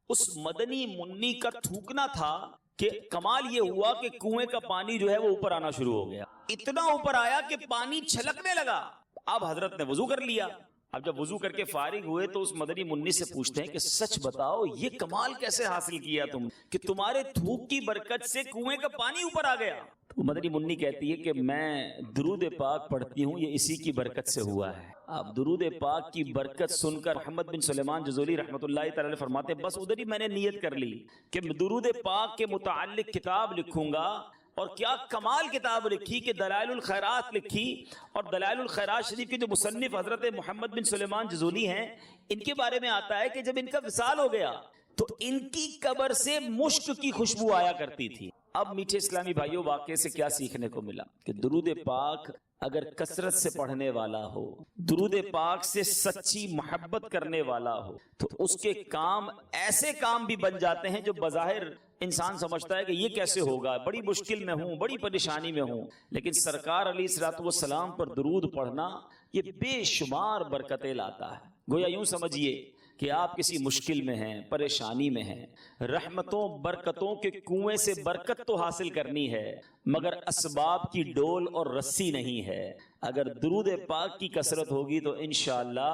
اس مدنی منی کا تھوکنا تھا کہ کمال یہ ہوا کہ کنویں کا پانی جو ہے وہ اوپر آنا شروع ہو گیا، اتنا اوپر آیا کہ پانی چھلکنے لگا۔ اب حضرت نے وضو کر لیا۔ اب جب وضو کر کے فارغ ہوئے تو اس مدنی منی سے پوچھتے ہیں کہ سچ بتاؤ یہ کمال کیسے حاصل کیا تم کہ تمہارے تھوک کی برکت سے کنویں کا پانی اوپر آ گیا؟ تو مدنی منی کہتی ہے کہ میں درود پاک پڑھتی ہوں، یہ اسی کی برکت سے ہوا ہے۔ اب درود پاک کی برکت سن کر محمد بن سلیمان جزولی رحمۃ اللہ تعالی فرماتے ہیں بس ادھر ہی میں نے نیت کر لی کہ درود پاک کے متعلق کتاب لکھوں گا۔ اور کیا کمال کتاب لکھی کہ دلائل الخیرات لکھی، اور دلائل الخیرات شریف کے جو مصنف حضرت محمد بن سلیمان جزولی ہیں، ان کے بارے میں آتا ہے کہ جب ان کا وصال ہو گیا تو ان کی قبر سے مشک کی خوشبو آیا کرتی تھی۔ اب میٹھے اسلامی بھائیوں، واقعے سے کیا سیکھنے کو ملا کہ درود پاک اگر کثرت سے پڑھنے والا ہو، درود پاک سے سچی محبت کرنے والا ہو، تو اس کے کام ایسے کام بھی بن جاتے ہیں جو بظاہر انسان سمجھتا ہے کہ یہ کیسے ہوگا، بڑی مشکل میں ہوں، بڑی پریشانی میں ہوں، لیکن سرکار علیہ الصلوۃ والسلام پر درود پڑھنا یہ بے شمار برکتیں لاتا ہے۔ گویا یوں سمجھیے کہ آپ کسی مشکل میں ہیں، پریشانی میں ہیں، رحمتوں برکتوں کے کنویں سے برکت تو حاصل کرنی ہے، مگر اسباب کی ڈول اور رسی نہیں ہے۔ اگر درود پاک کی کثرت ہوگی تو انشاءاللہ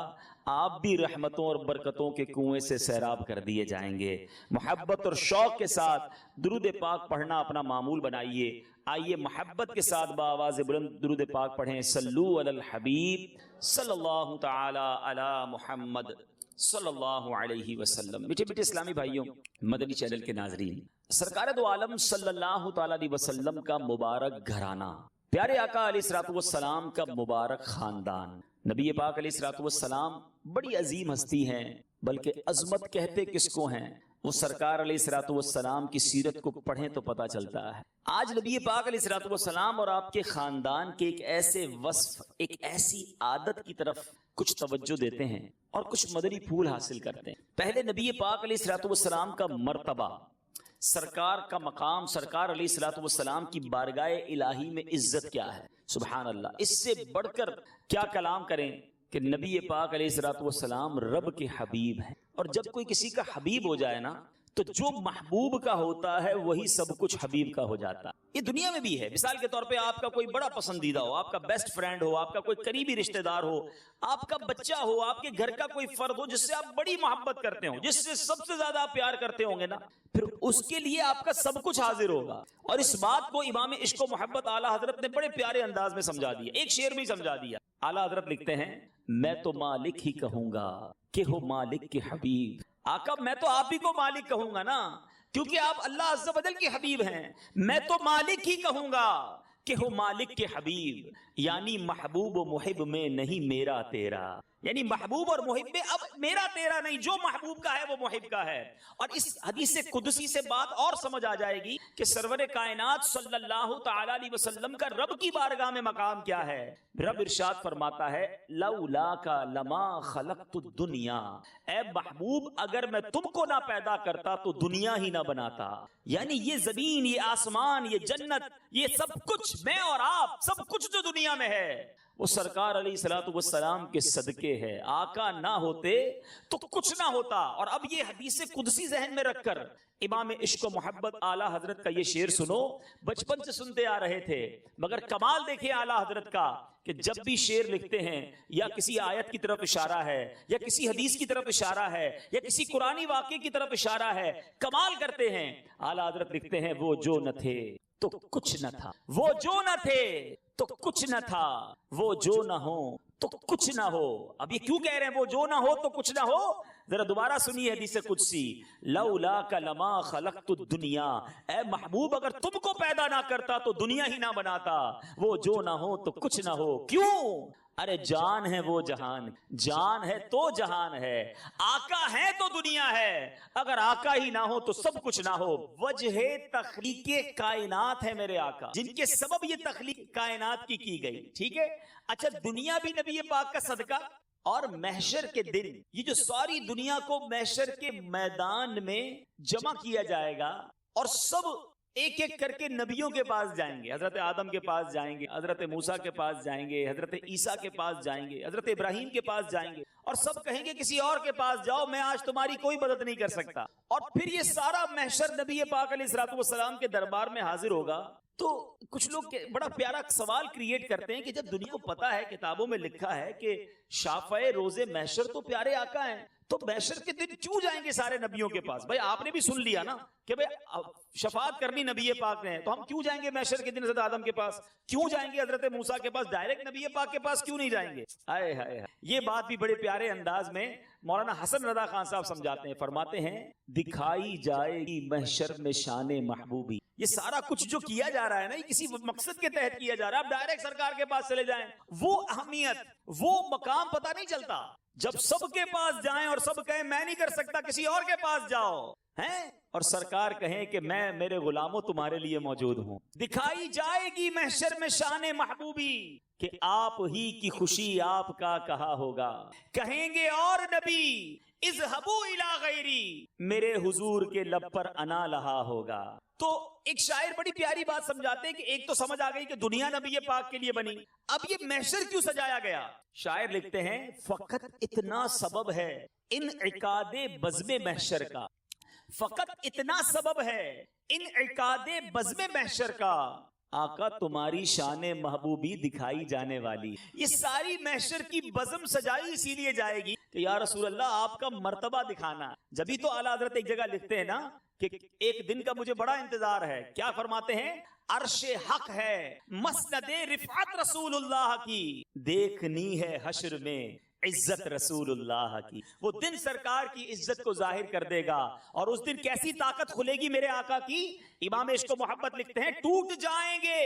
آپ بھی رحمتوں اور برکتوں کے کنویں سے سیراب کر دیے جائیں گے۔ محبت اور شوق کے ساتھ درود پاک پڑھنا اپنا معمول بنائیے۔ آئیے محبت کے ساتھ بآواز بلند درود پاک پڑھیں۔ صلو علی الحبیب صلی اللہ تعالی علی محمد صلی اللہ علیہ وسلم۔ میٹھے میٹھے اسلامی بھائیوں، مدنی چینل کے ناظرین، سرکار دو عالم صلی اللہ تعالی علیہ وسلم کا مبارک گھرانہ، پیارے آقا علیہ الصلوۃ والسلام کا مبارک خاندان، نبی پاک علیہ الصلوۃ والسلام بڑی عظیم ہستی ہیں، بلکہ عظمت کہتے کس کو ہیں؟ وہ سرکار علیہ الصلوۃ والسلام کی سیرت کو پڑھیں تو پتہ چلتا ہے۔ آج نبی پاک علیہ الصلوۃ والسلام اور آپ کے خاندان کے ایک ایسے وصف، ایک ایسی عادت کی طرف کچھ توجہ دیتے ہیں اور کچھ مدنی پھول حاصل کرتے ہیں۔ پہلے نبی پاک علیہ الصلوۃ والسلام کا مرتبہ، سرکار کا مقام، سرکار علیہ الصلوۃ والسلام کی بارگاہ الہی میں عزت کیا ہے؟ سبحان اللہ، اس سے بڑھ کر کیا کلام کریں کہ نبی پاک علیہ الصلوۃ والسلام رب کے حبیب ہیں، اور جب کوئی کسی کا حبیب ہو جائے نا تو جو محبوب کا ہوتا ہے وہی سب کچھ حبیب کا ہو جاتا ہے۔ یہ دنیا میں بھی ہے، مثال کے طور پہ آپ کا کوئی بڑا پسندیدہ ہو، آپ کا بیسٹ فرینڈ ہو، آپ کا کوئی قریبی رشتہ دار ہو، آپ کا بچہ ہو، آپ کے گھر کا کوئی فرد ہو جس سے آپ بڑی محبت کرتے ہو، جس سے سب سے زیادہ آپ پیار کرتے ہوں گے نا، پھر اس کے لیے آپ کا سب کچھ حاضر ہوگا۔ اور اس بات کو امام عشق و محبت اعلیٰ حضرت نے بڑے پیارے انداز میں سمجھا دیا، ایک شعر میں سمجھا دیا۔ اعلیٰ حضرت لکھتے ہیں میں تو مالک ہی کہوں گا کہ ہو مالک کے حبیب۔ آقا میں تو آپ ہی کو مالک کہوں گا نا، کیونکہ آپ اللہ عز و جل کے حبیب ہیں۔ میں تو مالک ہی کہوں گا کہ ہو مالک کے حبیب، یعنی محبوب و محب میں نہیں میرا تیرا، یعنی محبوب اور محب میں اب میرا تیرا نہیں، جو محبوب کا ہے وہ محب کا ہے۔ اور اس حدیث قدسی سے بات اور سمجھ آ جائے گی کہ سرور کائنات صلی اللہ تعالی علیہ وسلم کا رب کی بارگاہ میں مقام کیا ہے۔ رب ارشاد فرماتا ہے لولاک لما خلقت الدنیا، اے محبوب اگر میں تم کو نہ پیدا کرتا تو دنیا ہی نہ بناتا، یعنی یہ زمین، یہ آسمان، یہ جنت، یہ سب کچھ، میں اور آپ، سب کچھ جو دنیا میں ہے وہ سرکار علیہ الصلوۃ والسلام کے صدقے ہے۔ آقا نہ ہوتے تو کچھ نہ ہوتا۔ اور اب یہ حدیث قدسی ذہن میں رکھ کر امام عشق و محبت اعلیٰ حضرت کا یہ شعر سنو، بچپن سے سنتے آ رہے تھے، مگر کمال دیکھیں اعلیٰ حضرت کا کہ جب بھی شعر لکھتے ہیں یا کسی آیت کی طرف اشارہ ہے یا کسی حدیث کی طرف اشارہ ہے یا کسی قرآنی واقعے کی طرف اشارہ ہے، کمال کرتے ہیں۔ اعلیٰ حضرت لکھتے ہیں وہ جو نہ تھے تو کچھ نہ تھا، وہ جو نہ تھے تو کچھ نہ تھا، وہ جو نہ ہو تو کچھ نہ ہو۔ اب یہ کیوں کہہ رہے ہیں وہ جو نہ ہو تو کچھ نہ ہو؟ ذرا دوبارہ سنیے حدیث قدسی، لولاک لما خلقت الدنیا، اے محبوب اگر تم کو پیدا نہ کرتا تو دنیا ہی نہ بناتا، وہ جو نہ ہو تو کچھ نہ ہو۔ کیوں؟ ارے جان ہے وہ جہان، جان ہے تو جہان ہے، آقا ہے تو دنیا ہے، اگر آقا ہی نہ ہو تو سب کچھ نہ ہو۔ وجہ تخلیق کائنات ہے میرے آقا، جن کے سبب یہ تخلیق کائنات کی گئی، ٹھیک ہے؟ اچھا دنیا بھی نبی پاک کا صدقہ، اور محشر کے دن یہ جو ساری دنیا کو محشر کے میدان میں جمع کیا جائے گا اور سب ایک ایک کر کے نبیوں کے پاس جائیں گے, حضرت آدم کے پاس جائیں گے, حضرت موسیٰ کے پاس جائیں گے, حضرت عیسیٰ کے پاس جائیں گے, حضرت ابراہیم کے پاس جائیں گے, اور سب کہیں گے کسی اور کے پاس جاؤ, میں آج تمہاری کوئی مدد نہیں کر سکتا. اور پھر یہ سارا محشر نبی پاک علیہ الصلوۃ والسلام کے دربار میں حاضر ہوگا. تو کچھ لوگ بڑا پیارا سوال کریٹ کرتے ہیں کہ جب دنیا کو پتا ہے, کتابوں میں لکھا ہے کہ شافعِ روز محشر تو پیارے آقا ہیں, تو محشر کے دن کیوں جائیں گے سارے نبیوں کے پاس؟ بھائی آپ نے بھی سن لیا نا کہ بھائی شفاعت کرنی نبی پاک نے, تو ہم کیوں جائیں گے محشر کے دن حضرت آدم کے پاس؟ کیوں جائیں گے حضرت موسیٰ کے پاس؟ ڈائریکٹ نبی پاک کے پاس کیوں نہیں جائیں گے؟ آئے ہائے, یہ بات بھی بڑے پیارے انداز میں مولانا حسن رضا خان صاحب سمجھاتے ہیں. فرماتے ہیں دکھائی جائے گی محشر میں شان محبوبی. یہ سارا کچھ جو کیا جا رہا ہے نا, یہ کسی مقصد کے تحت کیا جا رہا ہے. اب ڈائریکٹ سرکار کے پاس چلے جائیں, وہ اہمیت, وہ مقام پتہ نہیں چلتا. جب سب کے پاس جائیں اور سب کہیں میں نہیں کر سکتا, کسی اور کے پاس جاؤ ہیں, اور سرکار کہیں کہ میں میرے غلاموں تمہارے لیے موجود ہوں. دکھائی جائے گی محشر میں شان محبوبی, کہ آپ ہی کی خوشی آپ کا کہا ہوگا. کہیں گے اور نبی اذهبوا الی غیری, میرے حضور کے لب پر انا لہا ہوگا. تو ایک شاعر بڑی پیاری بات سمجھاتے ہیں کہ ایک تو سمجھ آ گئی کہ دنیا نبی پاک کے لیے بنی, اب یہ محشر کیوں سجایا گیا؟ شاعر لکھتے ہیں فقط اتنا سبب ہے انعقاد بزم محشر کا, فقط اتنا سبب ہے انعقاد بزم محشر کا, آقا تمہاری شان محبوبی دکھائی جانے والی. یہ ساری محشر کی بزم سجائی اسی لیے جائے گی کہ یا رسول اللہ آپ کا مرتبہ دکھانا. جبھی تو اعلیٰ حضرت ایک جگہ لکھتے ہیں نا کہ ایک دن کا مجھے بڑا انتظار ہے. کیا فرماتے ہیں؟ عرش حق ہے مسند رفعت رسول اللہ کی, دیکھنی ہے حشر میں عزت رسول اللہ کی. وہ دن سرکار کی عزت کو ظاہر کر دے گا, اور اس دن کیسی طاقت کھلے گی میرے آقا کی. امام عشق و محبت لکھتے ہیں ٹوٹ جائیں گے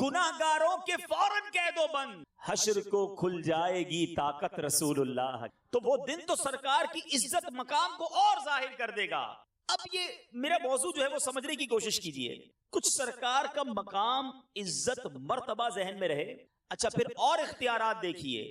گناہگاروں کے فوراً قید و بند, حشر کو کھل جائے گی طاقت رسول اللہ. تو وہ دن تو سرکار کی عزت مقام کو اور ظاہر کر دے گا. اب یہ میرا موضوع جو ہے وہ سمجھنے کی کوشش کیجئے. کچھ سرکار کا مقام, عزت, مرتبہ ذہن میں رہے. اچھا پھر اور اختیارات دیکھیے.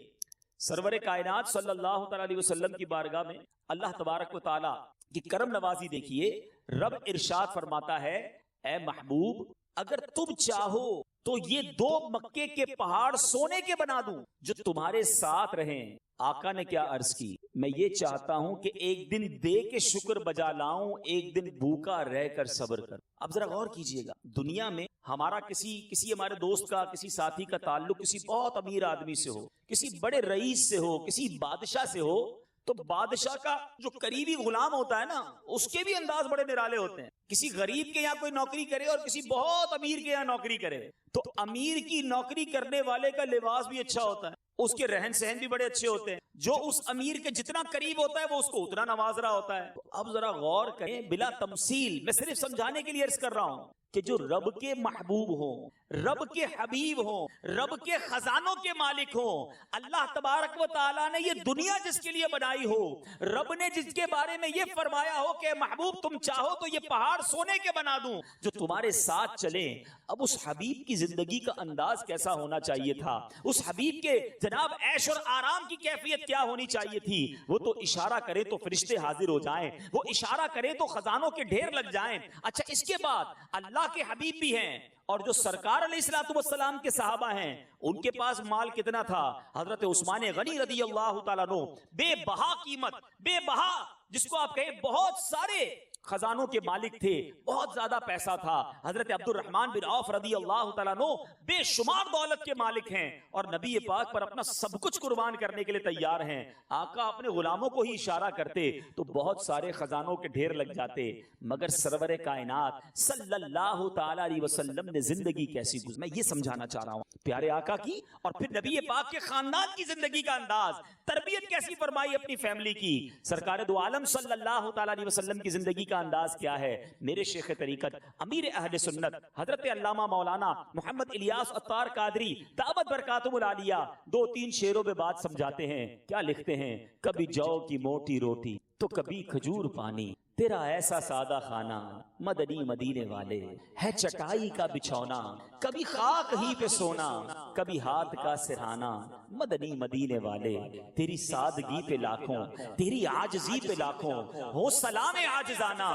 سرور کائنات صلی اللہ تعالی علیہ وسلم کی بارگاہ میں اللہ تبارک و تعالی کی کرم نوازی دیکھیے. رب ارشاد فرماتا ہے اے محبوب اگر تم چاہو تو یہ 2 مکے کے پہاڑ سونے کے بنا دوں جو تمہارے ساتھ رہیں. آقا نے کیا عرض کی, میں یہ چاہتا ہوں کہ ایک دن دے کے شکر بجا لاؤں, ایک دن بھوکا رہ کر صبر کر. اب ذرا غور کیجئے گا, دنیا میں ہمارا کسی ہمارے دوست کا, کسی ساتھی کا تعلق کسی بہت امیر آدمی سے ہو, کسی بڑے رئیس سے ہو, کسی بادشاہ سے ہو, تو بادشاہ کا جو قریبی غلام ہوتا ہے نا اس کے بھی انداز بڑے نرالے ہوتے ہیں. کسی غریب کے یہاں کوئی نوکری کرے اور کسی بہت امیر کے یہاں نوکری کرے, تو امیر کی نوکری کرنے والے کا لباس بھی اچھا ہوتا ہے, اس کے رہن سہن بھی بڑے اچھے ہوتے ہیں. جو اس امیر کے جتنا قریب ہوتا ہے وہ اس کو اتنا نواز رہا ہوتا ہے. اب ذرا غور کریں بلا تمثیل, میں صرف سمجھانے کے لیے عرض کر رہا ہوں کہ جو رب کے محبوب ہوں, رب کے حبیب ہوں, رب کے خزانوں کے مالک ہوں, اللہ تبارک و تعالیٰ نے یہ دنیا جس کے لیے بنائی ہو, رب نے جس کے بارے میں یہ فرمایا ہو کہ محبوب تم چاہو تو یہ پہاڑ سونے کے بنا دوں جو تمہارے ساتھ چلیں. اب اس حبیب کی زندگی کا انداز کیسا ہونا چاہیے تھا, اس حبیب کے جناب عیش اور آرام کی کیفیت کیا ہونی چاہیے تھی. وہ تو اشارہ کرے تو فرشتے حاضر ہو جائیں, وہ اشارہ کرے تو خزانوں کے ڈھیر لگ جائیں. اچھا اس کے بعد اللہ کے حبیب بھی ہیں, اور جو سرکار علیہ الصلوۃ والسلام کے صحابہ ہیں ان کے پاس مال کتنا تھا. حضرت عثمان غنی رضی اللہ تعالیٰ عنہ بے بہا قیمت, بے بہا جس کو آپ کہیں بہت سارے خزانوں کے مالک تھے, بہت زیادہ پیسہ تھا. حضرت عبد الرحمن بن عوف رضی اللہ تعالیٰ عنہ بے شمار دولت کے مالک ہیں, اور نبی پاک پر اپنا سب کچھ قربان کرنے کے لیے تیار ہیں. آقا اپنے غلاموں کو ہی اشارہ کرتے تو بہت سارے خزانوں کے ڈھیر لگ جاتے. مگر سرور کائنات صلی اللہ تعالی علیہ وسلم نے زندگی کیسی گزاری, میں یہ سمجھانا چاہ رہا ہوں پیارے آقا کی, اور پھر نبی پاک کے خاندان کی زندگی کا انداز, تربیت کیسی فرمائی اپنی فیملی کی. سرکار دو عالم صلی اللہ تعالی علیہ وسلم کی زندگی کا انداز کیا ہے. میرے شیخ طریقت امیر اہل سنت حضرت علامہ مولانا محمد الیاس عطار قادری دعوت برکاتہم العالیہ 2-3 شعروں میں بات سمجھاتے ہیں. کیا لکھتے ہیں؟ کبھی جو کی موٹی روٹی تو کبھی کھجور پانی, تیرا ایسا سادہ خانہ مدنی مدینے والے، ہے چٹائی کا بچھونا کبھی خاک ہی پہ سونا، کبھی ہاتھ کا سرہانا مدنی مدینے والے، تیری سادگی پہ لاکھوں، تیری عاجزی پہ لاکھوں، ہو سلام عاجزانہ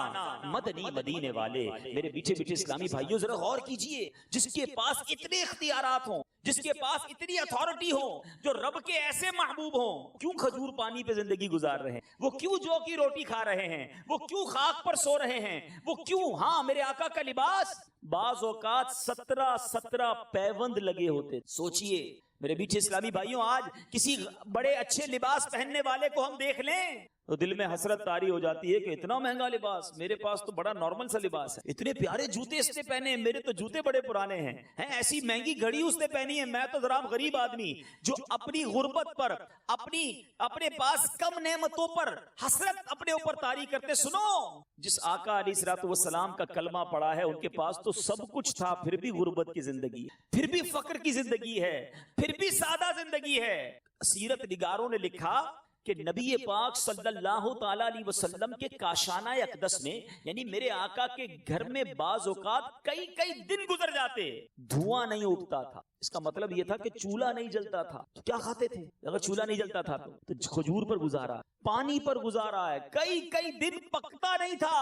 مدنی مدینے والے۔ میرے بیٹھے بیٹھے اسلامی بھائیوں ذرا غور کیجئے، جس کے پاس اتنے اختیارات ہوں، جس کے پاس اتنی اتھارٹی ہو، جو رب کے ایسے محبوب ہوں، کیوں کھجور پانی پہ زندگی گزار رہے ہیں؟ وہ کیوں جو کی روٹی کھا رہے ہیں؟ وہ کیوں خاک پر سو رہے ہیں؟ وہ کیوں؟ ہاں، میرے آقا کا لباس بعض اوقات 17 پیوند لگے ہوتے۔ سوچئے میرے بیٹھے اسلامی بھائیوں، آج کسی بڑے اچھے لباس پہننے والے کو ہم دیکھ لیں تو دل میں حسرت طاری ہو جاتی ہے کہ اتنا مہنگا لباس، میرے پاس تو بڑا نارمل سا لباس ہے۔ اتنے پیارے جوتے اس نے پہنے ہیں، میرے تو جوتے بڑے پرانے ہیں۔ ایسی مہنگی گھڑی اس نے پہنی ہے، میں تو ذرا غریب آدمی جو اپنی غربت پر، اپنے پاس کم نعمتوں پر حسرت اپنے اوپر طاری کرتے۔ سنو، جس آقا علیہ الصلوۃ والسلام کا کلمہ پڑھا ہے، ان کے پاس تو سب کچھ تھا، پھر بھی غربت کی زندگی، پھر بھی فقر کی زندگی ہے، پھر بھی سادہ زندگی ہے۔ سیرت نگاروں نے لکھا کہ نبی پاک صلی اللہ تعالی علیہ وسلم کے کاشانہ اقدس میں، یعنی میرے آقا کے گھر میں بعض اوقات کئی دن گزر جاتے، دھواں نہیں اٹھتا تھا۔ اس کا مطلب یہ تھا کہ چولہا نہیں جلتا تھا۔ تو کیا کھاتے تھے اگر چولہا نہیں جلتا تھا؟ تو کھجور پر گزارا، پانی پر گزارا ہے، کئی دن پکتا نہیں تھا۔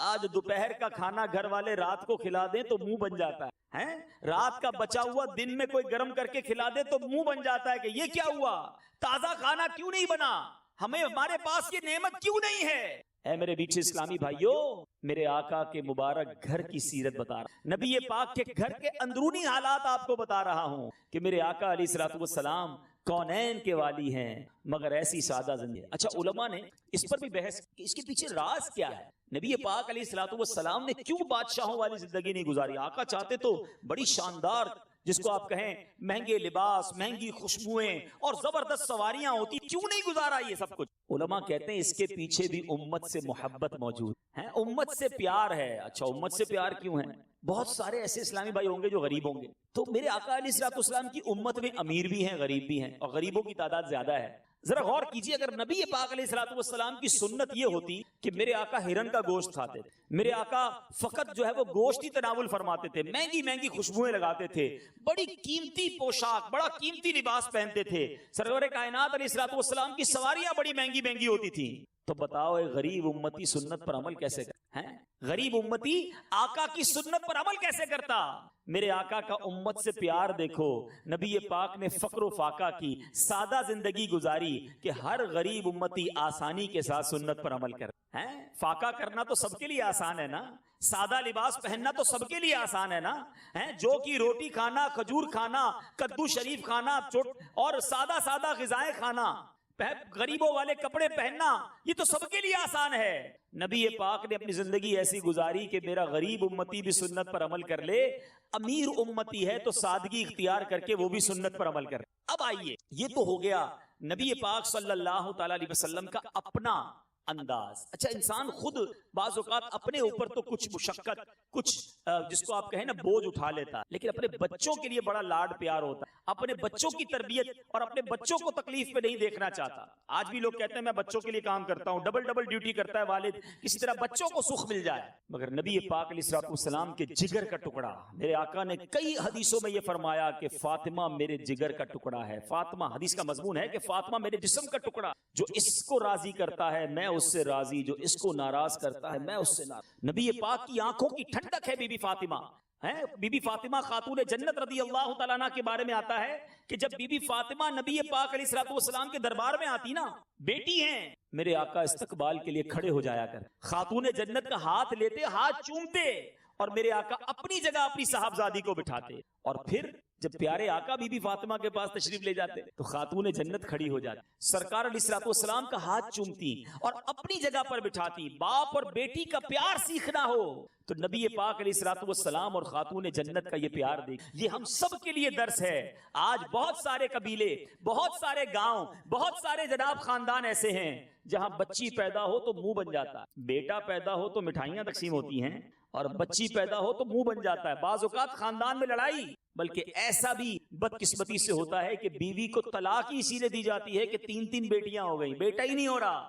آج دوپہر کا کھانا گھر والے رات کو کھلا دیں تو منہ بن جاتا ہے، رات کا بچا ہوا دن میں کوئی گرم کر کے کھلا دے تو منہ بن جاتا ہے کہ یہ کیا ہوا، تازہ کھانا کیوں نہیں بنا، ہمیں ہمارے پاس یہ نعمت کیوں نہیں ہے؟ اے میرے بیچے اسلامی بھائیوں، میرے آقا کے مبارک گھر کی سیرت بتا رہا، نبی پاک کے گھر کے اندرونی حالات آپ کو بتا رہا ہوں کہ میرے آقا علیہ الصلوۃ والسلام کونین کے والی ہیں، مگر ایسی سادہ زندگی۔ اچھا، علماء نے اس پر بھی بحث کہ اس کے پیچھے راز کیا ہے، نبی پاک علیہ الصلوۃ والسلام نے کیوں بادشاہوں والی زندگی نہیں گزاری؟ آقا چاہتے تو بڑی شاندار، جس کو آپ کہیں مہنگے لباس، مہنگی خوشبوئیں اور زبردست سواریاں ہوتی، کیوں نہیں گزارا یہ سب کچھ؟ علماء کہتے ہیں اس کے پیچھے بھی امت سے محبت موجود ہے، امت سے پیار ہے۔ اچھا، امت سے پیار کیوں ہے؟ بہت سارے ایسے اسلامی بھائی ہوں گے جو غریب ہوں گے، تو میرے آقا علیہ الصلوۃ والسلام کی امت میں امیر بھی ہیں، غریب بھی ہیں، اور غریبوں کی تعداد زیادہ ہے۔ ذرا غور کیجئے، اگر نبی پاک علیہ الصلوۃ والسلام کی سنت یہ ہوتی کہ میرے آقا ہرن کا گوشت کھاتے تھے، میرے آقا فقط جو ہے وہ گوشت ہی تناول فرماتے تھے، مہنگی خوشبوئیں لگاتے تھے، بڑی قیمتی پوشاک، بڑا قیمتی لباس پہنتے تھے، سرور کائنات علیہ الصلوۃ والسلام کی سواریاں بڑی مہنگی ہوتی تھیں، تو بتاؤ اے غریب امتی سنت پر عمل کیسے کرتا ہے؟ غریب امتی آقا کی سنت پر عمل کیسے کرتا؟ میرے آقا کا امت سے پیار دیکھو، نبی پاک نے فقر و فاقہ کی سادہ زندگی گزاری کہ ہر غریب امتی آسانی کے ساتھ سنت پر عمل کر ہے۔ فاقہ کرنا تو سب کے لیے آسان ہے نا، سادہ لباس پہننا تو سب کے لیے آسان ہے نا، جو کی روٹی کھانا، کھجور کھانا، کدو شریف کھانا اور سادہ غذائیں کھانا، غریبوں والے کپڑے پہننا، یہ تو سب کے لیے آسان ہے۔ نبی پاک نے اپنی زندگی ایسی گزاری کہ میرا غریب امتی بھی سنت پر عمل کر لے، امیر امتی ہے تو سادگی اختیار کر کے وہ بھی سنت پر عمل کر۔ اب آئیے، یہ تو ہو گیا نبی پاک صلی اللہ تعالی علیہ وسلم کا اپنا انداز۔ اچھا، انسان خود بعض اوقات اپنے اوپر تو کچھ مشقت، کچھ جس کو آپ کہیں نا بوجھ اٹھا لیتا، لیکن اپنے بچوں کے لیے بڑا لاڈ پیار ہوتا ہے، اپنے بچوں کی تربیت اور اپنے بچوں کو تکلیف پہ نہیں دیکھنا چاہتا۔ آج بھی لوگ کہتے ہیں میں بچوں کے لیے کام کرتا ہوں، ڈبل ڈیوٹی کرتا ہے والد، کسی طرح بچوں کو سکھ مل جائے، مگر نبی پاک علیہ الصلوۃ والسلام کے جگر کا ٹکڑا، میرے آقا نے کئی حدیثوں میں یہ فرمایا کہ فاطمہ میرے جگر کا ٹکڑا ہے۔ فاطمہ، حدیث کا مضمون ہے کہ فاطمہ میرے جسم کا ٹکڑا، جو اس کو راضی کرتا ہے میں اس سے راضی، جو اس کو ناراض کرتا ہے میں اس سے ناراض۔ نبی پاک کی آنکھوں کی ٹھنڈک ہے Bibi Fatima, Bibi Fatima خاتون جنت رضی اللہ تعالیٰ عنہ کے بارے میں آتا ہے کہ جب بی بی فاطمہ نبی پاک علیہ الصلوۃ والسلام کے دربار میں آتی نا، بیٹی ہیں، میرے آقا استقبال کے لیے کھڑے ہو جایا کر، خاتون جنت کا ہاتھ لیتے، ہاتھ چومتے، اور میرے آقا اپنی جگہ اپنی صاحبزادی کو بٹھاتے، اور پھر جب پیارے آقا بی بی فاطمہ کے پاس تشریف لے جاتے تو خاتون جنت کھڑی ہو جاتی، سرکار علیہ الصلوۃ والسلام کا ہاتھ چومتی اور اپنی جگہ پر بٹھاتی۔ باپ اور بیٹی کا پیار سیکھنا ہو تو نبی پاک علیہ الصلوۃ والسلام اور خاتون جنت کا یہ پیار دیکھ، یہ ہم سب کے لیے درس ہے۔ آج بہت سارے قبیلے، بہت سارے گاؤں، بہت سارے جناب خاندان ایسے ہیں جہاں بچی پیدا ہو تو منہ بن جاتا ہے، بیٹا پیدا ہو تو مٹھائیاں تقسیم ہوتی ہیں، اور بچی پیدا ہو تو منہ بن جاتا ہے۔ بعض اوقات خاندان میں لڑائی، بلکہ ایسا بھی بدقسمتی سے ہوتا ہے کہ بیوی کو طلاق ہی اسی لیے دی جاتی ہے کہ 3 بیٹیاں ہو گئی، بیٹا ہی نہیں ہو رہا،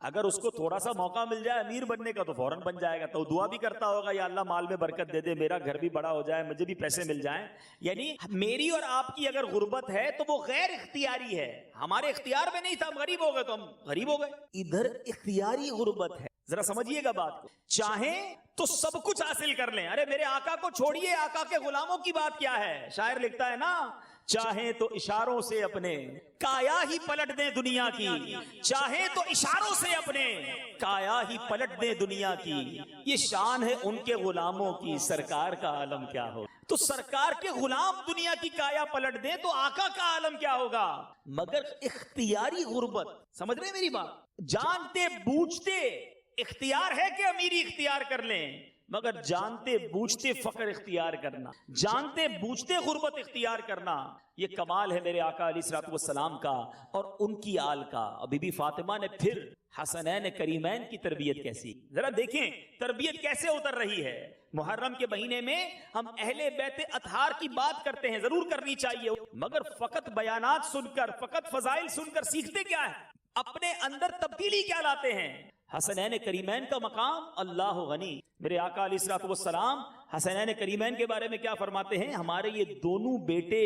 اگر اس کو تھوڑا سا موقع مل جائے امیر بننے کا تو فوراً بن جائے گا، تو دعا بھی کرتا ہوگا یا اللہ مال میں برکت دے دے، میرا گھر بھی بڑا ہو جائے، مجھے بھی پیسے مل جائیں۔ یعنی میری اور آپ کی اگر غربت ہے تو وہ غیر اختیاری ہے، ہمارے اختیار میں نہیں تھا، ہم غریب ہو گئے تو ہم غریب ہو گئے۔ ادھر اختیاری غربت ہے، ذرا سمجھیے گا بات کو۔ چاہیں تو سب کچھ حاصل کر لیں، ارے میرے آقا کو چھوڑیے، آقا کے غلاموں کی بات کیا ہے؟ شاعر لکھتا ہے نا، چاہیں تو اشاروں سے اپنے کایا ہی پلٹ دیں دنیا کی، چاہیں تو اشاروں سے اپنے کایا ہی پلٹ دیں دنیا کی، یہ شان ہے ان کے غلاموں کی، سرکار کا عالم کیا ہو۔ تو سرکار کے غلام دنیا کی کایا پلٹ دیں تو آقا کا عالم کیا ہوگا؟ مگر اختیاری غربت، سمجھ رہے میری بات؟ جانتے بوجھتے اختیار ہے کہ امیری اختیار کر لیں، مگر جانتے بوجھتے فقر اختیار کرنا، جانتے بوجھتے غربت اختیار کرنا، یہ کمال ہے میرے آقا علیہ الصلوۃ والسلام کا اور ان کی آل کا۔ اور بی بی فاطمہ نے پھر حسنین کریمین کی تربیت کیسی، ذرا دیکھیں تربیت کیسے اتر رہی ہے۔ محرم کے مہینے میں ہم اہل بیت اطہار کی بات کرتے ہیں، ضرور کرنی چاہیے، مگر فقط بیانات سن کر، فقط فضائل سن کر سیکھتے کیا ہے؟ اپنے اندر تبدیلی کیا لاتے ہیں؟ حسنین کریمین کا مقام اللہ غنی۔ میرے آقا علیہ الصلوۃ والسلام حسنین کریمین کے بارے میں کیا فرماتے ہیں؟ ہمارے یہ دونوں بیٹے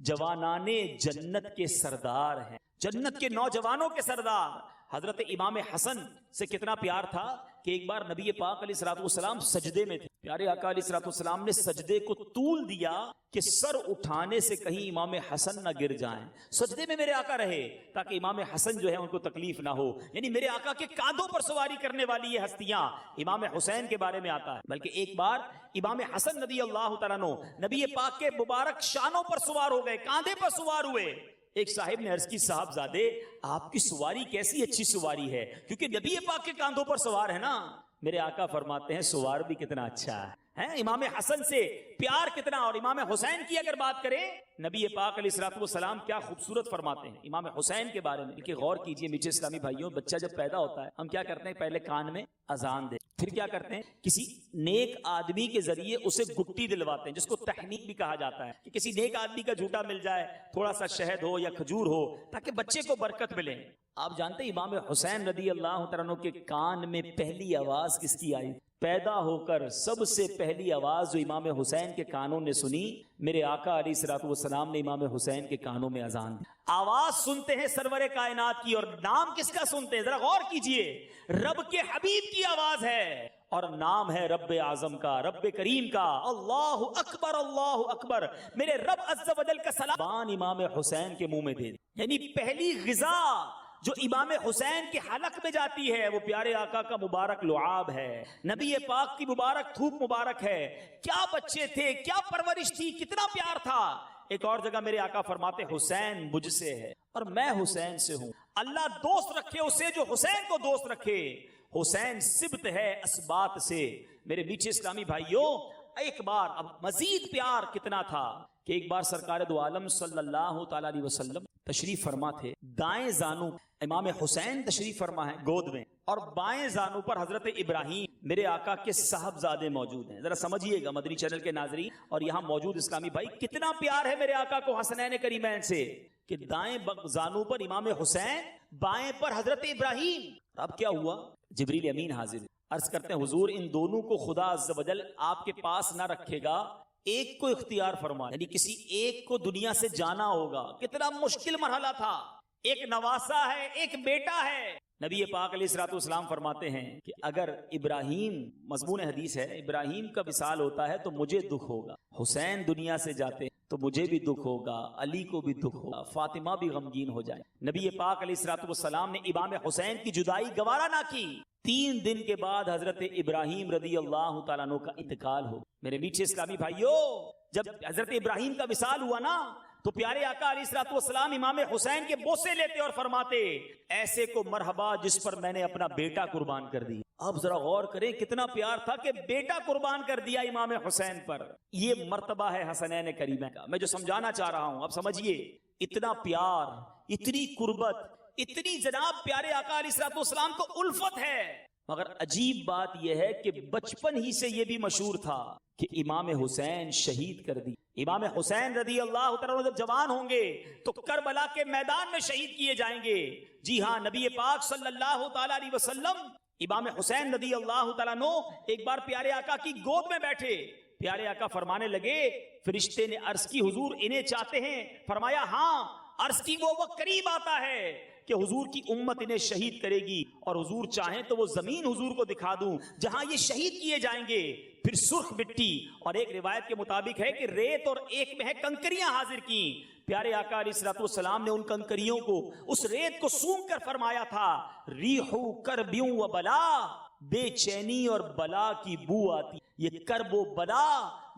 جوانان جنت کے سردار ہیں، جنت کے نوجوانوں کے سردار۔ حضرت امام حسن سے کتنا پیار تھا کہ ایک بار نبی پاک علیہ الصلوۃ والسلام سجدے میں تھے، پیارے آقا علیہ الصلوۃ والسلام نے سجدے کو طول دیا کہ سر اٹھانے سے کہیں امام حسن نہ گر جائیں، سجدے میں میرے آقا رہے تاکہ امام حسن جو ہے ان کو تکلیف نہ ہو۔ یعنی میرے آقا کے کاندھوں پر سواری کرنے والی یہ ہستیاں، امام حسین کے بارے میں آتا ہے۔ بلکہ ایک بار امام حسن رضی اللہ تعالیٰ عنہ نبی پاک کے مبارک شانوں پر سوار ہو گئے، کاندھے پر سوار ہوئے۔ ایک صاحب نے عرض کی، صاحبزادے آپ کی سواری کیسی اچھی سواری ہے، کیونکہ نبی پاک کے کاندھوں پر سوار ہے نا۔ میرے آقا فرماتے ہیں سوار بھی کتنا اچھا ہے، امام حسن سے پیار کتنا۔ اور امام حسین کی اگر بات کریں، نبی پاک علیہ الصلوۃ والسلام کیا خوبصورت فرماتے ہیں امام حسین کے بارے میں کہ غور کیجئے میٹھے اسلامی بھائیوں، بچہ جب پیدا ہوتا ہے ہم کیا کرتے ہیں؟ پہلے کان میں اذان دے، پھر کیا کرتے ہیں؟ کسی نیک آدمی کے ذریعے اسے گٹی دلواتے ہیں، جس کو تحنیک بھی کہا جاتا ہے، کہ کسی نیک آدمی کا جھوٹا مل جائے، تھوڑا سا شہد ہو یا کھجور ہو، تاکہ بچے کو برکت ملے۔ آپ جانتے ہیں امام حسین رضی اللہ تعالیٰ عنہ کے کان میں پہلی آواز کس کی آئی؟ پیدا ہو کر سب سے پہلی آواز جو امام حسین کے کانوں نے سنی، میرے آقا علیہ الصلوۃ والسلام نے امام حسین کے کانوں میں اذان دی۔ آواز سنتے ہیں سرور کائنات کی، اور نام کس کا سنتے ہیں؟ ذرا غور کیجئے، رب کے حبیب کی آواز ہے اور نام ہے رب اعظم کا، رب کریم کا۔ اللہ اکبر، اللہ اکبر، میرے رب عز و جل کا سلام امام حسین کے منہ میں دے۔ یعنی پہلی غذا جو امام حسین کے حلق میں جاتی ہے وہ پیارے آقا کا مبارک لعاب ہے، نبی پاک کی مبارک تھوک مبارک ہے۔ کیا بچے تھے، کیا پرورش تھی، کتنا پیار تھا۔ ایک اور جگہ میرے آقا فرماتے حسین مجھ سے ہے اور میں حسین سے ہوں، اللہ دوست رکھے اسے جو حسین کو دوست رکھے، حسین سبت ہے اسبات سے۔ میرے میٹھے اسلامی بھائیوں، ایک بار اب مزید پیار کتنا تھا کہ ایک بار سرکار دو عالم صلی اللہ تعالی علیہ وسلم تشریف فرما تھے، دائیں زانو امام حسین تشریف فرما ہے گود میں، اور بائیں زانو پر حضرت ابراہیم میرے آقا کے صاحبزادے موجود ہیں۔ ذرا سمجھیے گا مدنی چینل کے ناظرین اور یہاں موجود اسلامی بھائی، کتنا پیار ہے میرے آقا کو حسنین کریمین سے کہ دائیں زانو پر امام حسین، بائیں پر حضرت ابراہیم۔ اب کیا ہوا؟ جبریل امین حاضر، عرض کرتے ہیں حضور ان دونوں کو خدا عز و جل آپ کے پاس نہ رکھے گا، ایک کو اختیار فرما، یعنی کسی ایک کو دنیا سے جانا ہوگا۔ کتنا مشکل مرحلہ تھا، ایک نواسا ہے، ایک بیٹا ہے۔ نبی پاک علیہ الصلوۃ والسلام فرماتے ہیں کہ اگر ابراہیم، مضمون حدیث ہے، ابراہیم کا وصال ہوتا ہے تو مجھے دکھ ہوگا، حسین دنیا سے جاتے تو مجھے بھی دکھ ہوگا، علی کو بھی دکھ ہوگا، فاطمہ بھی غمگین ہو جائے۔ نبی پاک علیہ الصلوۃ والسلام نے امام حسین کی جدائی گوارا نہ کی۔ 3 دن کے بعد حضرت ابراہیم رضی اللہ تعالیٰ عنہ کا انتقال ہو۔ میرے میٹھے اسلامی بھائیوں، جب حضرت ابراہیم کا وصال ہوا نا تو پیارے آقا علیہ الصلوۃ والسلام امام حسین کے بوسے لیتے اور فرماتے ایسے کو مرحبا جس پر میں نے اپنا بیٹا قربان کر دیا۔ اب ذرا غور کریں کتنا پیار تھا کہ بیٹا قربان کر دیا امام حسین پر۔ یہ مرتبہ ہے حسنین کریمین کا۔ میں جو سمجھانا چاہ رہا ہوں اب سمجھیے، اتنا پیار، اتنی قربت، اتنی جناب پیارے آقا علیہ الصلوۃ والسلام کو الفت ہے۔ مگر عجیب بات یہ ہے کہ بچپن ہی سے یہ بھی مشہور تھا کہ امام حسین شہید کر دی۔ امام حسین رضی اللہ تعالیٰ عنہ جب جوان ہوں گے تو کربلا کے میدان میں شہید کیے جائیں گے. جی ہاں، نبی پاک صلی اللہ تعالیٰ علیہ وسلم امام حسین رضی اللہ تعالیٰ عنہ ایک بار پیارے آقا کی گود میں بیٹھے. پیارے آقا فرمانے لگے، فرشتے نے عرض کی حضور انہیں چاہتے ہیں؟ فرمایا ہاں، عرض کی وہ وقت قریب آتا ہے کہ حضور کی امت انہیں شہید کرے گی، اور حضور چاہیں تو وہ زمین حضور کو دکھا دوں جہاں یہ شہید کیے جائیں گے. پھر سرخ مٹی، اور ایک روایت کے مطابق ہے کہ ریت اور ایک میں ہے کنکریاں حاضر کی. پیارے آقا علیہ الصلوۃ والسلام نے ان کنکریوں کو، اس ریت کو سونگھ کر فرمایا تھا، ریحو کربیوں و بلا، بے چینی اور بلا کی بو آتی. یہ کرب و بلا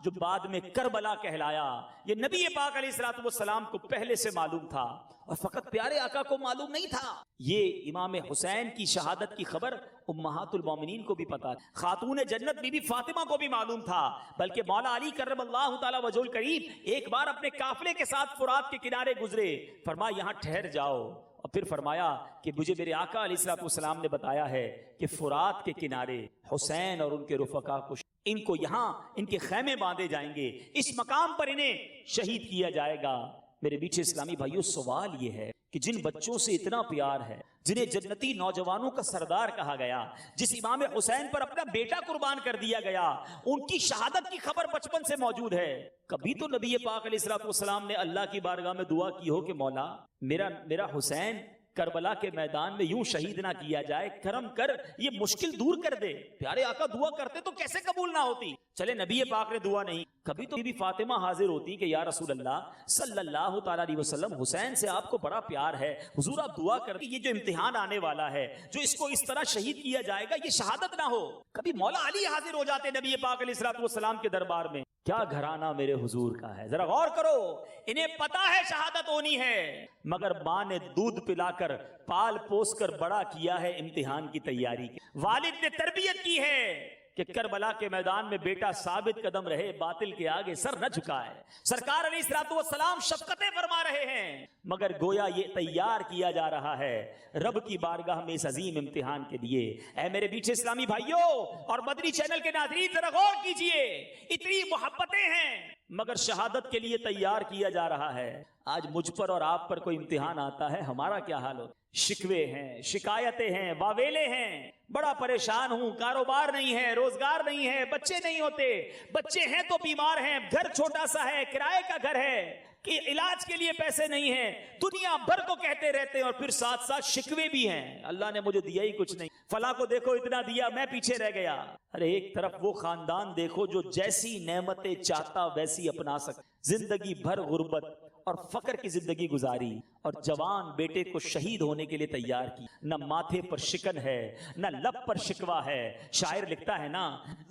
جو بعد میں کربلا کہلایا، یہ نبی پاک علیہ الصلوۃ والسلام کو پہلے سے معلوم تھا، اور فقط پیارے آقا کو معلوم نہیں تھا. یہ امام حسین کی شہادت کی خبر امہات المومنین کو بھی پتا، خاتون جنت بی بی فاطمہ کو بھی معلوم تھا. بلکہ مولا علی کرم اللہ تعالی وجہ الکریم ایک بار اپنے قافلے کے ساتھ فرات کے کنارے گزرے، فرمایا یہاں ٹھہر جاؤ، اور پھر فرمایا کہ مجھے میرے آقا علیہ الصلوۃ والسلام نے بتایا ہے کہ فرات کے کنارے حسین اور ان کے رفقا کو، ان کو یہاں ان کے خیمے باندھے جائیں گے، اس مقام پر انہیں شہید کیا جائے گا. میرے میٹھے اسلامی بھائیوں، سوال یہ ہے کہ جن بچوں سے اتنا پیار ہے، جنہیں جنتی نوجوانوں کا سردار کہا گیا، جس امام حسین پر اپنا بیٹا قربان کر دیا گیا، ان کی شہادت کی خبر بچپن سے موجود ہے. کبھی تو نبی پاک علیہ الصلوۃ والسلام نے اللہ کی بارگاہ میں دعا کی ہو کہ مولا میرا حسین کربلا کے میدان میں یوں شہید نہ کیا جائے، کرم کر یہ مشکل دور کر دے. پیارے آقا دعا کرتے تو کیسے قبول نہ ہوتی؟ چلے نبی پاک نے دعا نہیں، کبھی تو بی بی فاطمہ حاضر ہوتی کہ یا رسول اللہ صلی اللہ تعالیٰ علیہ وسلم، حسین سے آپ کو بڑا پیار ہے، حضور آپ دعا کر کہ یہ جو امتحان آنے والا ہے، جو اس کو اس طرح شہید کیا جائے گا، یہ شہادت نہ ہو. کبھی مولا علی حاضر ہو جاتے نبی پاک علیہ الصلوۃ والسلام کے دربار میں. کیا گھرانہ میرے حضور کا ہے، ذرا غور کرو. انہیں پتا ہے شہادت ہونی ہے، مگر ماں نے دودھ پلا کر پال پوس کر بڑا کیا ہے امتحان کی تیاری کی. والد نے تربیت کی ہے کہ کربلا کے میدان میں بیٹا ثابت قدم رہے، باطل کے آگے سر نہ جھکائے. سرکار علیہ الصلوۃ والسلام شفقتیں فرما رہے ہیں، مگر گویا یہ تیار کیا جا رہا ہے رب کی بارگاہ میں اس عظیم امتحان کے لیے. اے میرے میٹھے اسلامی بھائیوں اور مدنی چینل کے ناظرین، ذرا غور کیجئے. اتنی محبتیں ہیں مگر شہادت کے لیے تیار کیا جا رہا ہے. آج مجھ پر اور آپ پر کوئی امتحان آتا ہے، ہمارا کیا حال ہوتا؟ شکوے ہیں، شکایتیں ہیں، واویلے ہیں، بڑا پریشان ہوں، کاروبار نہیں ہے، روزگار نہیں ہے، بچے نہیں ہوتے، بچے ہیں تو بیمار ہیں، گھر چھوٹا سا ہے، کرائے کا گھر ہے، کہ علاج کے لیے پیسے نہیں ہیں، دنیا بھر کو کہتے رہتے ہیں، اور پھر ساتھ ساتھ شکوے بھی ہیں، اللہ نے مجھے دیا ہی کچھ نہیں، فلاں کو دیکھو اتنا دیا، میں پیچھے رہ گیا. ارے ایک طرف وہ خاندان دیکھو جو جیسی نعمتیں چاہتا ویسی اپنا سکتا، زندگی بھر غربت اور فقر کی زندگی گزاری، اور جوان بیٹے کو شہید ہونے کے لیے تیار کی. نہ ماتھے پر شکن ہے، نہ لب پر شکوا ہے. شاعر لکھتا ہے نا،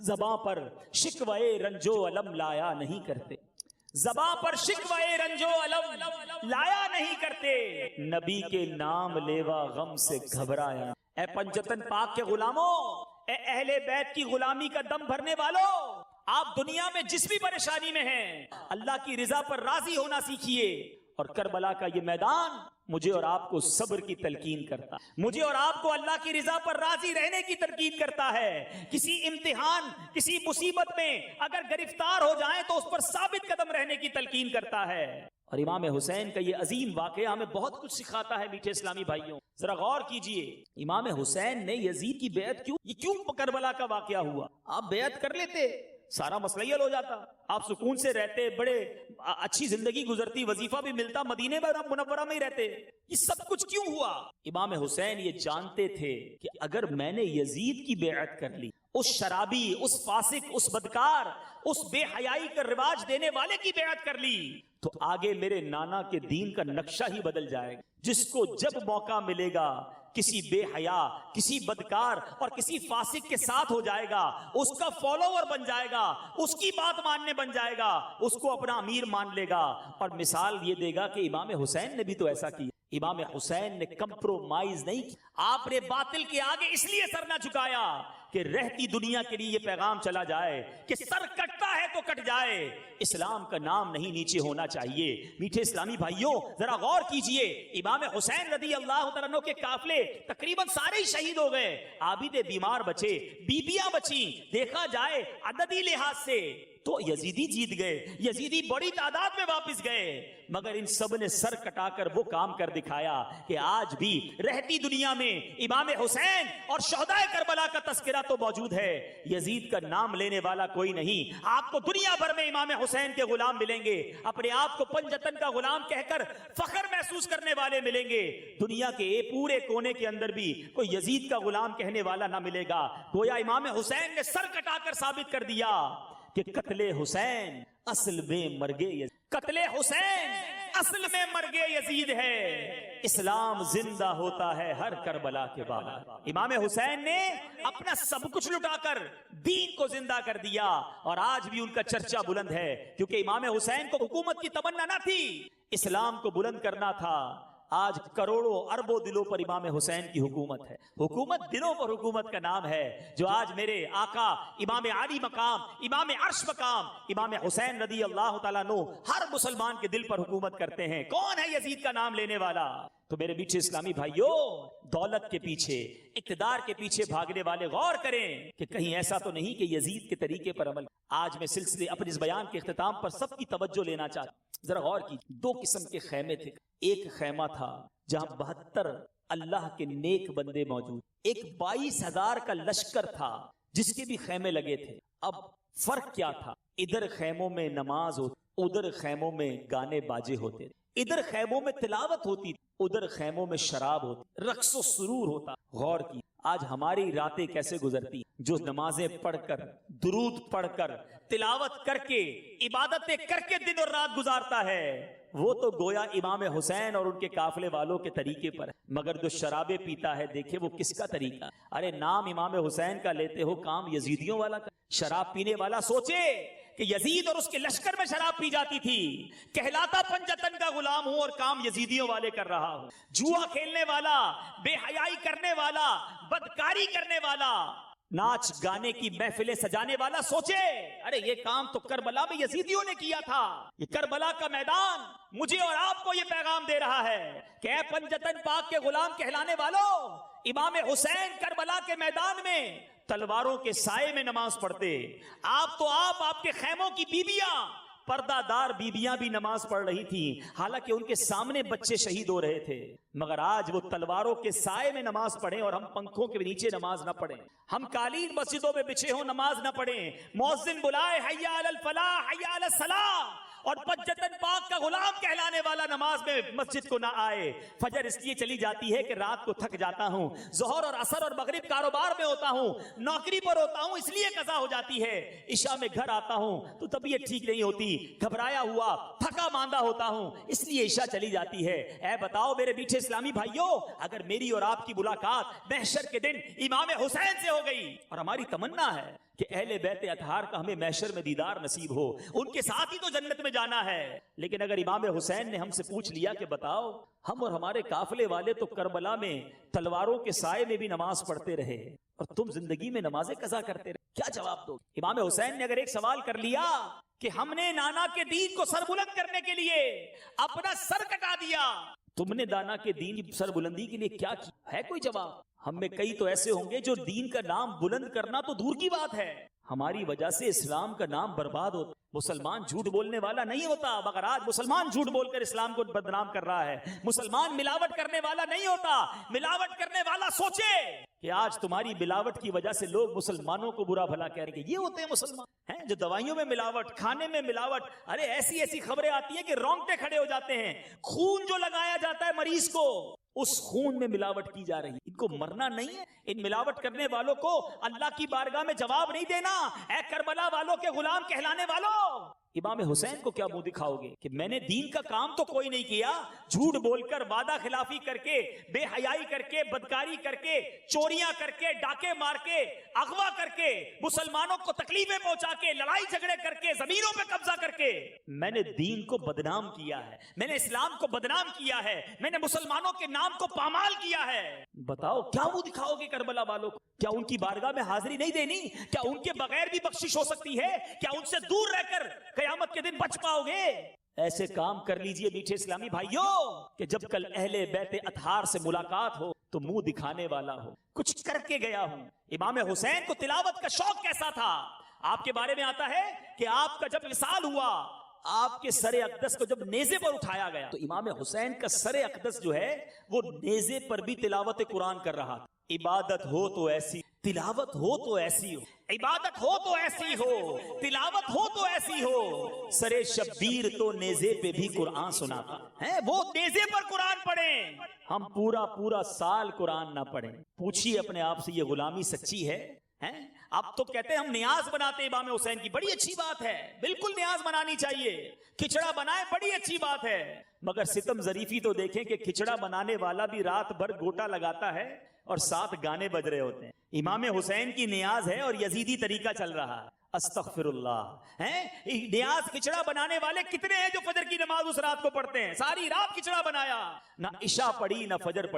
زباں پر شکوے رنجو علم لایا نہیں کرتے، زباں پر شکوے رنجو علم لایا نہیں کرتے، نبی کے نام لیوا غم سے گھبرایا. اے پنجتن پاک کے غلاموں، اے اہل بیت کی غلامی کا دم بھرنے والوں، آپ دنیا میں جس بھی پریشانی میں ہیں، اللہ کی رضا پر راضی ہونا سیکھیے. اور کربلا کا یہ میدان مجھے اور آپ کو صبر کی تلقین کرتا ہے، مجھے اور آپ کو اللہ کی رضا پر راضی رہنے کی ترغیب کرتا ہے. کسی امتحان، کسی مصیبت میں اگر گرفتار ہو جائیں تو اس پر ثابت قدم رہنے کی تلقین کرتا ہے. اور امام حسین کا یہ عظیم واقعہ ہمیں بہت کچھ سکھاتا ہے. میٹھے اسلامی بھائیوں ذرا غور کیجئے، امام حسین نے یزید کی بیعت کیوں کربلا کا واقعہ ہوا؟ آپ بیعت کر لیتے، سارا مسئلہ حل ہو جاتا، آپ سکون سے رہتے، بڑے اچھی زندگی گزرتی، وظیفہ بھی ملتا، مدینے منورہ میں ہی رہتے. یہ سب کچھ کیوں ہوا؟ امام حسین یہ جانتے تھے کہ اگر میں نے یزید کی بیعت کر لی، اس شرابی، اس فاسق، اس بدکار، اس بے حیائی کا رواج دینے والے کی بیعت کر لی، تو آگے میرے نانا کے دین کا نقشہ ہی بدل جائے گا. جس کو جب موقع ملے گا کسی بے حیا، کسی بدکار اور کسی فاسق کے ساتھ ہو جائے گا، اس کا فالوور بن جائے گا، اس کی بات ماننے بن جائے گا، اس کو اپنا امیر مان لے گا. اور مثال یہ دے گا کہ امام حسین نے بھی تو ایسا کیا. امام حسین نے کمپرومائز نہیں کی، آپ نے باطل کے آگے اس لیے سر نہ جھکایا کہ رہتی دنیا کے لیے یہ پیغام چلا جائے کہ سر کٹتا ہے تو کٹ جائے، اسلام کا نام نہیں نیچے ہونا چاہیے. میٹھے اسلامی بھائیوں ذرا غور کیجئے، امام حسین رضی اللہ تعالیٰ عنہ کے قافلے تقریباً سارے ہی شہید ہو گئے، عابد بیمار بچے، بیبیاں بچیں. دیکھا جائے عددی لحاظ سے تو یزیدی جیت گئے, یزیدی بڑی تعداد میں واپس گئے, مگر ان سب نے سر کٹا کر وہ کام کر دکھایا کہ آج بھی رہتی دنیا میں امام حسین اور شہداء کربلا کا تذکرہ تو موجود ہے, یزید کا نام لینے والا کوئی نہیں. آپ کو دنیا بھر میں امام حسین کے غلام ملیں گے, اپنے آپ کو پنجتن کا غلام کہہ کر فخر محسوس کرنے والے ملیں گے. دنیا کے پورے کونے کے اندر بھی کوئی یزید کا غلام کہنے والا نہ ملے گا. گویا امام حسین نے سر کٹا کر ثابت کر دیا کہ قتل حسین اصل میں مرگے یزید, قتل حسین اصل میں مرگے یزید ہے. اسلام زندہ ہوتا ہے ہر کربلا کے بعد. امام حسین نے اپنا سب کچھ لٹا کر دین کو زندہ کر دیا, اور آج بھی ان کا چرچا بلند ہے, کیونکہ امام حسین کو حکومت کی تمنا نہ تھی, اسلام کو بلند کرنا تھا. آج کروڑوں اربوں دلوں پر امام حسین کی حکومت ہے. حکومت دلوں پر حکومت کا نام ہے, جو آج میرے آقا امام عالی مقام, امام عرش مقام, امام حسین رضی اللہ تعالیٰ عنہ ہر مسلمان کے دل پر حکومت کرتے ہیں. کون ہے یزید کا نام لینے والا؟ تو میرے میٹھے اسلامی بھائیوں, دولت کے پیچھے, اقتدار کے پیچھے بھاگنے والے غور کریں کہ کہیں ایسا تو نہیں کہ یزید کے طریقے پر عمل. آج میں سلسلے اپنے اس بیان کے اختتام پر سب کی توجہ لینا چاہتا ہوں. ذرا غور کیجیے, دو قسم کے خیمے تھے. ایک خیمہ تھا جہاں 72 اللہ کے نیک بندے موجود, ایک 22,000 کا لشکر تھا جس کے بھی خیمے لگے تھے. اب فرق کیا تھا؟ ادھر خیموں میں نماز ہوتی, ادھر خیموں میں گانے باجے ہوتے, ادھر خیموں میں تلاوت ہوتی, ادھر خیموں میں شراب ہوتی, رقص و سرور ہوتا. غور کی آج ہماری راتیں کیسے گزرتی, جو نمازیں پڑھ کر, درود پڑھ کر, تلاوت کر کے, عبادتیں کر کے دن اور رات گزارتا ہے, وہ تو گویا امام حسین اور ان کے قافلے والوں کے طریقے پر ہے. مگر جو شرابیں پیتا ہے, دیکھے وہ کس کا طریقہ. ارے نام امام حسین کا لیتے ہو, کام یزیدیوں والا کا. شراب پینے والا سوچے کہ یزید اور اس کے لشکر میں شراب پی جاتی تھی, کہلاتا پنجتن کا غلام ہوں اور کام یزیدیوں والے کر رہا ہوں. جوا کھیلنے والا, بے حیائی کرنے والا, بدکاری کرنے والا, ناچ گانے کی محفلیں سجانے والا سوچے ارے یہ کام تو کربلا میں یزیدیوں نے کیا تھا. یہ کربلا کا میدان مجھے اور آپ کو یہ پیغام دے رہا ہے کہ اے پنجتن پاک کے غلام کہلانے والوں, امام حسین کربلا کے میدان میں تلواروں کے سائے میں نماز پڑھتے. آپ کے خیموں کی بیبیاں, پردہ دار بیبیاں بھی نماز پڑھ رہی تھی, حالانکہ ان کے سامنے بچے شہید ہو رہے تھے. مگر آج وہ تلواروں کے سائے میں نماز پڑھیں اور ہم پنکھوں کے نیچے نماز نہ پڑھیں, ہم قالین مسجدوں میں بچھے ہوں نماز نہ پڑھیں, مؤذن بلائے حی علی الفلاح حی علی الصلاح, اور پنجتن پاک کا غلام کہلانے والا نماز میں مسجد کو نہ آئے. فجر اس لیے چلی جاتی ہے کہ رات کو تھک جاتا ہوں, ظہر اور عصر اور مغرب کاروبار میں ہوتا ہوں, نوکری پر ہوتا ہوں, اس لیے قضا ہو جاتی ہے. عشاء میں گھر آتا ہوں تو طبیعت ٹھیک نہیں ہوتی, گھبرایا ہوا تھکا ماندہ ہوتا ہوں, اس لیے عشاء چلی جاتی ہے. اے بتاؤ میرے میٹھے اسلامی بھائیوں, اگر میری اور آپ کی ملاقات محشر کے دن امام حسین سے ہو گئی, اور ہماری تمنا ہے کہ اہل بیت اطہار کا ہمیں محشر میں دیدار نصیب ہو, ان کے ساتھ ہی تو جنت میں جانا ہے, لیکن اگر امام حسین نے ہم سے پوچھ لیا کہ بتاؤ ہم اور ہمارے قافلے والے تو کربلا میں تلواروں کے سائے میں بھی نماز پڑھتے رہے اور تم زندگی میں نمازیں قضا کرتے رہے, کیا جواب دو؟ امام حسین نے اگر ایک سوال کر لیا کہ ہم نے نانا کے دین کو سر بلند کرنے کے لیے اپنا سر کٹا دیا, تم نے دانا کے دین کی سر بلندی کے لیے کیا کیا, ہے کوئی جواب؟ ہم میں کئی تو ایسے ہوں گے جو دین کا نام بلند کرنا تو دور کی بات ہے, ہماری وجہ سے اسلام کا نام برباد ہوتا. مسلمان جھوٹ بولنے والا نہیں ہوتا, مگر آج مسلمان جھوٹ بول کر اسلام کو بدنام کر رہا ہے. مسلمان ملاوٹ کرنے والا نہیں ہوتا, ملاوٹ کرنے والا سوچے کہ آج تمہاری ملاوٹ کی وجہ سے لوگ مسلمانوں کو برا بھلا کہہ رہے ہیں. یہ ہوتے ہیں مسلمان ہیں جو دوائیوں میں ملاوٹ, کھانے میں ملاوٹ, ارے ایسی ایسی خبریں آتی ہیں کہ رونگٹے کھڑے ہو جاتے ہیں. خون جو لگایا جاتا ہے مریض کو, اس خون میں ملاوٹ کی جا رہی ہے. ان کو مرنا نہیں ہے, ان ملاوٹ کرنے والوں کو اللہ کی بارگاہ میں جواب نہیں دینا. اے کربلا والوں کے غلام کہلانے والوں, امام حسین کو کیا منہ دکھاؤ گے کہ میں نے دین کا کام تو کوئی نہیں کیا, جھوٹ بول کر, وعدہ خلافی کر کے, بے حیائی کر کے, بدکاری کر کے, چوریاں کر کے, ڈاکے مار کے, اغوا کر کے, مسلمانوں کو تکلیفیں پہنچا کے, لڑائی جھگڑے کر کے, زمینوں پہ قبضہ کر کے میں نے دین کو بدنام کیا ہے, میں نے اسلام کو بدنام کیا ہے, میں نے مسلمانوں کے نام کو پامال کیا ہے. بتاؤ کیا منہ دکھاؤ گے کربلا والوں کو؟ کیا ان کی بارگاہ میں حاضری نہیں دینی؟ کیا ان کے بغیر بھی بخشش ہو سکتی ہے؟ کیا ان سے دور رہ کر قیامت کے دن بچ پاؤ گے؟ ایسے کام کر لیجئے میٹھے اسلامی بھائیوں کہ جب کل اہل بیت اطہار سے ملاقات ہو تو منہ دکھانے والا ہو, کچھ کر کے گیا ہوں. امام حسین کو تلاوت کا شوق کیسا تھا؟ آپ کے بارے میں آتا ہے کہ آپ کا جب وصال ہوا، آپ کے سر اقدس کو جب نیزے پر اٹھایا گیا تو امام حسین کا سر اقدس جو ہے وہ نیزے پر بھی تلاوت قرآن کر رہا تھا. عبادت ہو تو ایسی، تلاوت ہو تو ایسی ہو، عبادت ہو تو ایسی ہو، تلاوت ہو تو ایسی ہو. سر شبیر تو نیزے پہ بھی قرآن سناتا ہے، وہ نیزے پر قرآن پڑھیں، ہم پورا سال قرآن نہ پڑھیں. پوچھیے اپنے آپ سے یہ غلامی سچی ہے؟ اب تو کہتے ہیں ہم نیاز بناتے امام حسین کی، بڑی اچھی بات ہے، بالکل نیاز بنانی چاہیے، کھچڑا بنائے بڑی اچھی بات ہے، مگر ستم ظریفی تو دیکھیں کہ کھچڑا بنانے والا بھی رات بھر گوٹا لگاتا ہے اور ساتھ گانے بج رہے ہوتے ہیں. امام حسین کی نیاز ہے اور یزیدی طریقہ چل رہا ہے. استغفر اللہ. نیاز کھچڑا بنانے والے کتنے ہیں جو فجر کی نماز اس رات کو پڑھتے ہیں؟ ساری رات کھچڑا بنایا، نہ عشاء پڑھی نہ فجر پڑھی.